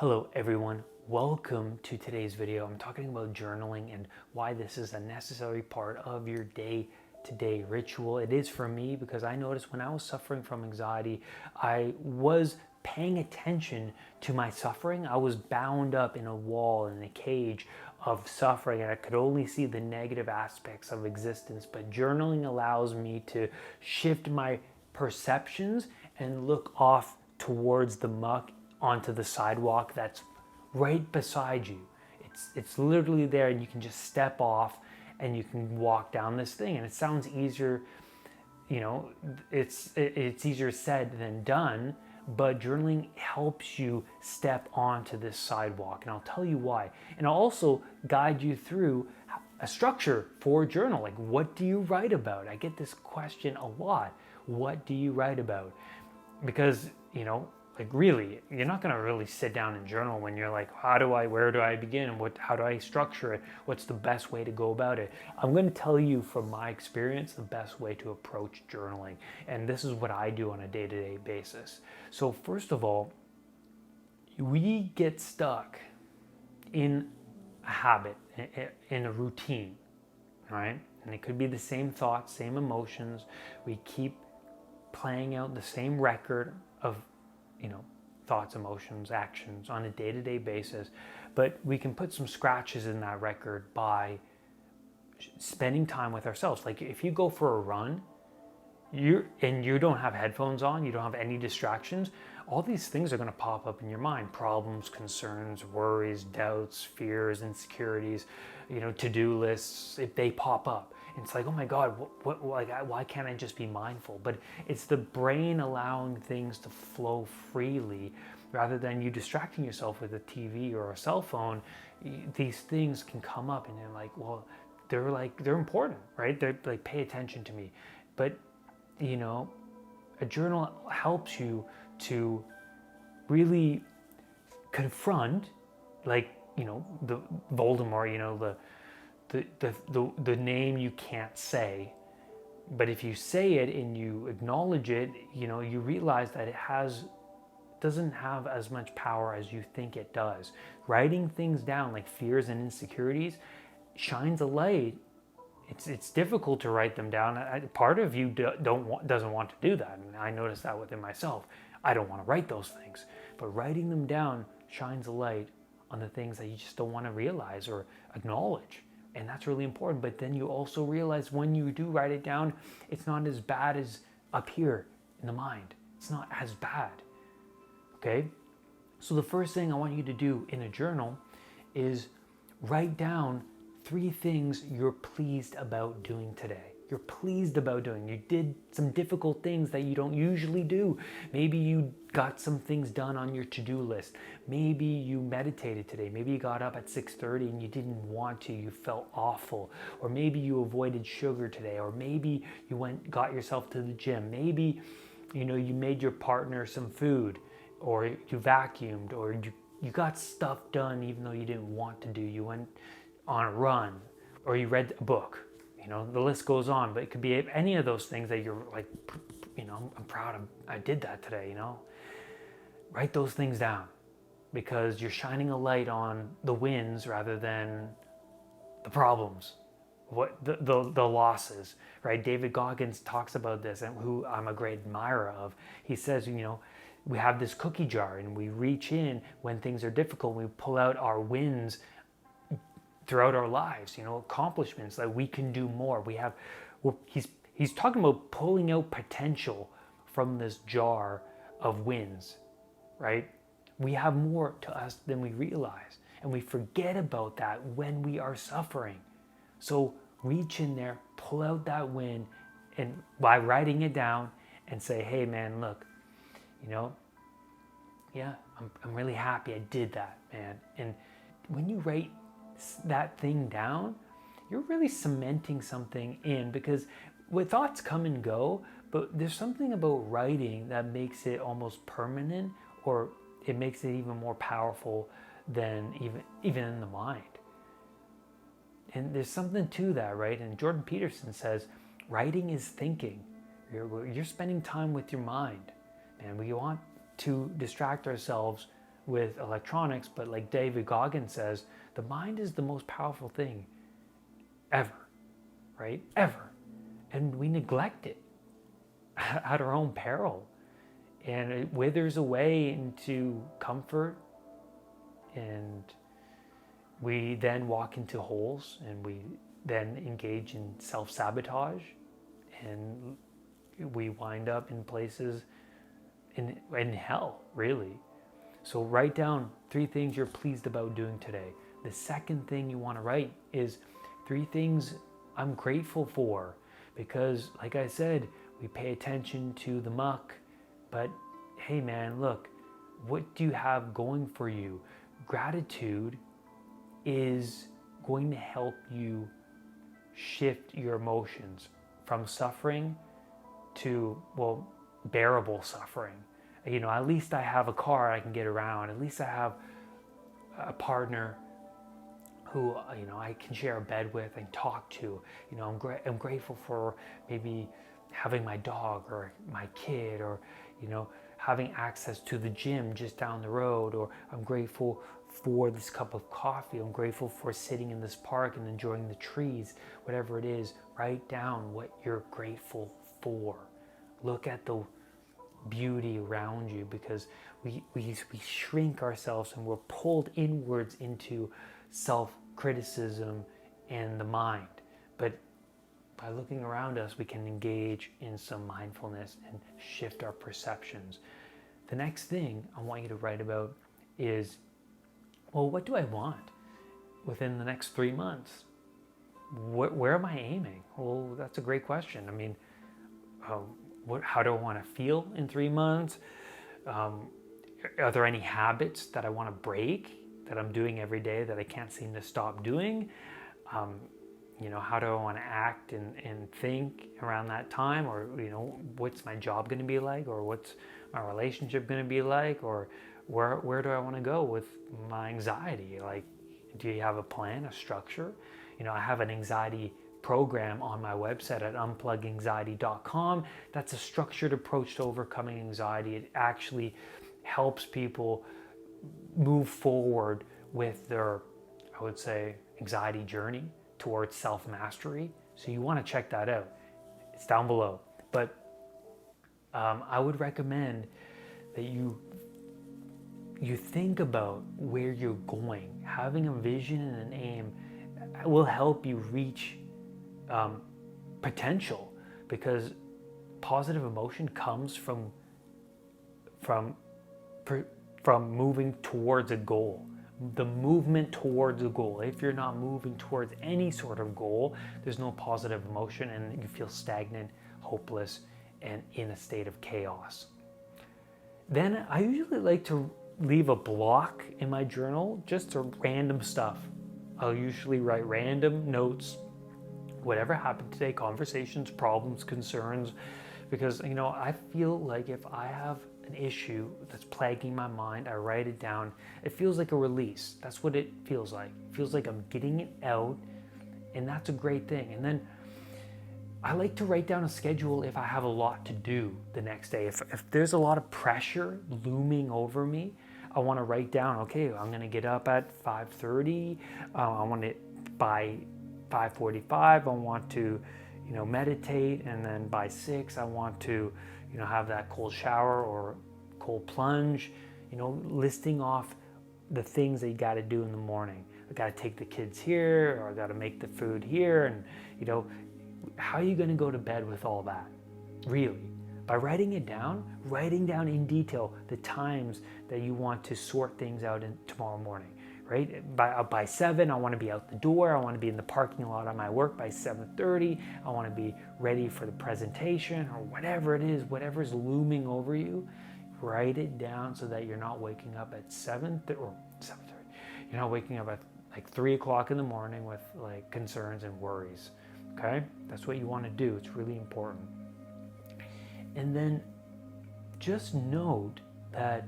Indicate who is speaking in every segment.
Speaker 1: Hello everyone, welcome to today's video. I'm talking about journaling and why this is a necessary part of your day-to-day ritual. It is for me because I noticed when I was suffering from anxiety, I was paying attention to my suffering. I was bound up in a wall, in a cage of suffering, and I could only see the negative aspects of existence. But journaling allows me to shift my perceptions and look off towards the muck onto the sidewalk that's right beside you. It's literally there, and you can just step off and you can walk down this thing. And it sounds easier, it's easier said than done, but journaling helps you step onto this sidewalk, and I'll tell you why. And I'll also guide you through a structure for a journal. Like, what do you write about? I get this question a lot. What do you write about? Because, like, really, you're not going to really sit down and journal when you're like, where do I begin? How do I structure it? What's the best way to go about it? I'm going to tell you from my experience the best way to approach journaling. And this is what I do on a day-to-day basis. So first of all, we get stuck in a habit, in a routine, right? And it could be the same thoughts, same emotions. We keep playing out the same record of thoughts, emotions, actions on a day-to-day basis, but we can put some scratches in that record by spending time with ourselves. Like, if you go for a run, you don't have headphones on, you don't have any distractions, all these things are going to pop up in your mind: problems, concerns, worries, doubts, fears, insecurities, to-do lists. If they pop up, it's like, oh my God, why can't I just be mindful? But it's the brain allowing things to flow freely rather than you distracting yourself with a TV or a cell phone. These things can come up and you're like, well, they're important, right? They're like, pay attention to me. But a journal helps you to really confront, like, the Voldemort, the name you can't say. But if you say it and you acknowledge it, you realize that it doesn't have as much power as you think it does. Writing things down, like fears and insecurities, shines a light. It's difficult to write them down. Part of you doesn't want to do that, and I noticed that within myself. I don't want to write those things, but writing them down shines a light on the things that you just don't want to realize or acknowledge. And that's really important. But then you also realize when you do write it down, it's not as bad as up here in the mind. It's not as bad. Okay? So the first thing I want you to do in a journal is write down 3 things you're pleased about doing today. You're pleased about doing. You did some difficult things that you don't usually do. Maybe you got some things done on your to-do list. Maybe you meditated today. Maybe you got up at 6:30 and you didn't want to. You felt awful. Or maybe you avoided sugar today. Or maybe you got yourself to the gym. Maybe you made your partner some food, or you vacuumed, or you got stuff done even though you didn't want to do. You went on a run, or you read a book. The list goes on, but it could be any of those things that you're like, I'm proud of, I did that today, Write those things down, because you're shining a light on the wins rather than the problems, the losses, right? David Goggins talks about this, and who I'm a great admirer of. He says, we have this cookie jar and we reach in when things are difficult. We pull out our wins throughout our lives, accomplishments that we can do more. He's talking about pulling out potential from this jar of wins, right? We have more to us than we realize, and we forget about that when we are suffering. So reach in there, pull out that win, and by writing it down and say, hey man, look, yeah, I'm really happy I did that, man. And when you write that thing down, you're really cementing something in, because thoughts come and go, but there's something about writing that makes it almost permanent, or it makes it even more powerful than even in the mind. And there's something to that, right? And Jordan Peterson says, writing is thinking. You're spending time with your mind, and we want to distract ourselves with electronics, but like David Goggins says, the mind is the most powerful thing ever, right? Ever. And we neglect it at our own peril. And it withers away into comfort, and we then walk into holes, and we then engage in self-sabotage, and we wind up in places in hell, really. So write down 3 things you're pleased about doing today. The second thing you want to write is 3 things I'm grateful for, because like I said, we pay attention to the muck, but hey man, look, what do you have going for you? Gratitude is going to help you shift your emotions from suffering to, well, bearable suffering. You know, at least I have a car I can get around. At least I have a partner who, you know, I can share a bed with and talk to. You know, I'm grateful for maybe having my dog or my kid, or, you know, having access to the gym just down the road, or I'm grateful for this cup of coffee. I'm grateful for sitting in this park and enjoying the trees. Whatever it is, write down what you're grateful for. Look at the beauty around you, because we shrink ourselves and we're pulled inwards into self-criticism and the mind. But by looking around us, we can engage in some mindfulness and shift our perceptions. The next thing I want you to write about is, well, what do I want within the next 3 months? Where am I aiming? Well, that's a great question. I mean, how do I want to feel in 3 months? Are there any habits that I want to break that I'm doing every day that I can't seem to stop doing? You know, how do I want to act and think around that time? Or, you know, what's my job going to be like? Or what's my relationship going to be like? Or where do I want to go with my anxiety? Like, do you have a plan, a structure? You know, I have an anxiety program on my website at unpluganxiety.com. That's a structured approach to overcoming anxiety. It actually helps people move forward with their, I would say, anxiety journey towards self-mastery. So you want to check that out. It's down below. But I would recommend that you think about where you're going. Having a vision and an aim will help you reach potential, because positive emotion comes from moving towards a goal. The movement towards a goal. If you're not moving towards any sort of goal, there's no positive emotion, and you feel stagnant, hopeless, and in a state of chaos. Then I usually like to leave a block in my journal just to random stuff. I'll usually write random notes, whatever happened today, conversations, problems, concerns, because, you know, I feel like if I have an issue that's plaguing my mind, I write it down. It feels like a release. That's what it feels like. It feels like I'm getting it out, and that's a great thing. And then I like to write down a schedule if I have a lot to do the next day. If there's a lot of pressure looming over me, I want to write down, okay, I'm going to get up at 5:30. I want to, by 5:45, I want to, you know, meditate, and then by 6, I want to, you know, have that cold shower or cold plunge. You know, listing off the things that you got to do in the morning. I got to take the kids here, or I got to make the food here, and, you know, how are you going to go to bed with all that? Really? By writing it down, writing down in detail the times that you want to sort things out in tomorrow morning, right? By 7, I want to be out the door. I want to be in the parking lot at my work by 7:30. I want to be ready for the presentation, or whatever it is, whatever's looming over you. Write it down so that you're not waking up at 7:30 or 7:30. You're not waking up at like 3 o'clock in the morning with like concerns and worries. Okay, that's what you want to do. It's really important. And then just note that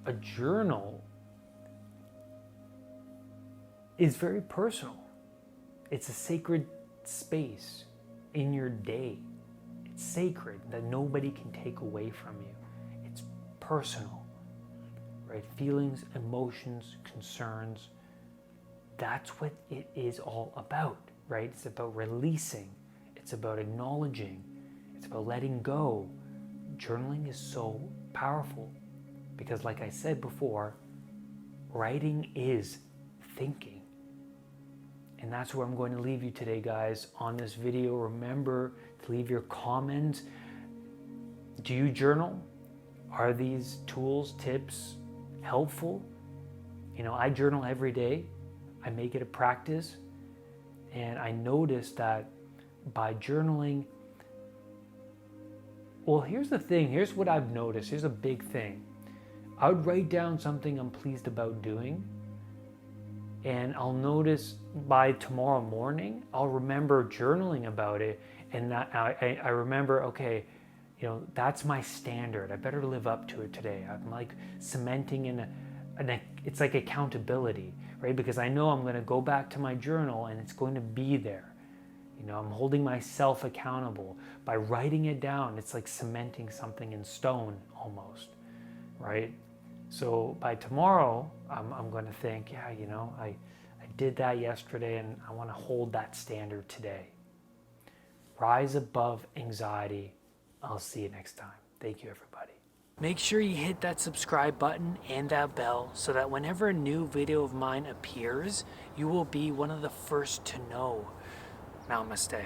Speaker 1: a journal is very personal. It's a sacred space in your day. It's sacred, that nobody can take away from you. It's personal, right? right? Feelings, emotions, concerns. That's what it is all about, right? It's about releasing. It's about acknowledging. It's about letting go. Journaling is so powerful because, like I said before, writing is thinking. And that's where I'm going to leave you today, guys, on this video. Remember to leave your comments. Do you journal? Are these tools, tips helpful? I journal every day. I make it a practice. And I noticed that by journaling, well, here's the thing. Here's what I've noticed. Here's a big thing. I would write down something I'm pleased about doing. And I'll notice by tomorrow morning, I'll remember journaling about it. And I remember, okay, that's my standard. I better live up to it today. I'm like cementing it's like accountability, right? Because I know I'm going to go back to my journal and it's going to be there. I'm holding myself accountable by writing it down. It's like cementing something in stone almost, right? So by tomorrow, I'm going to think, yeah, I did that yesterday and I want to hold that standard today. Rise above anxiety. I'll see you next time. Thank you, everybody. Make sure you hit that subscribe button and that bell so that whenever a new video of mine appears, you will be one of the first to know. Namaste.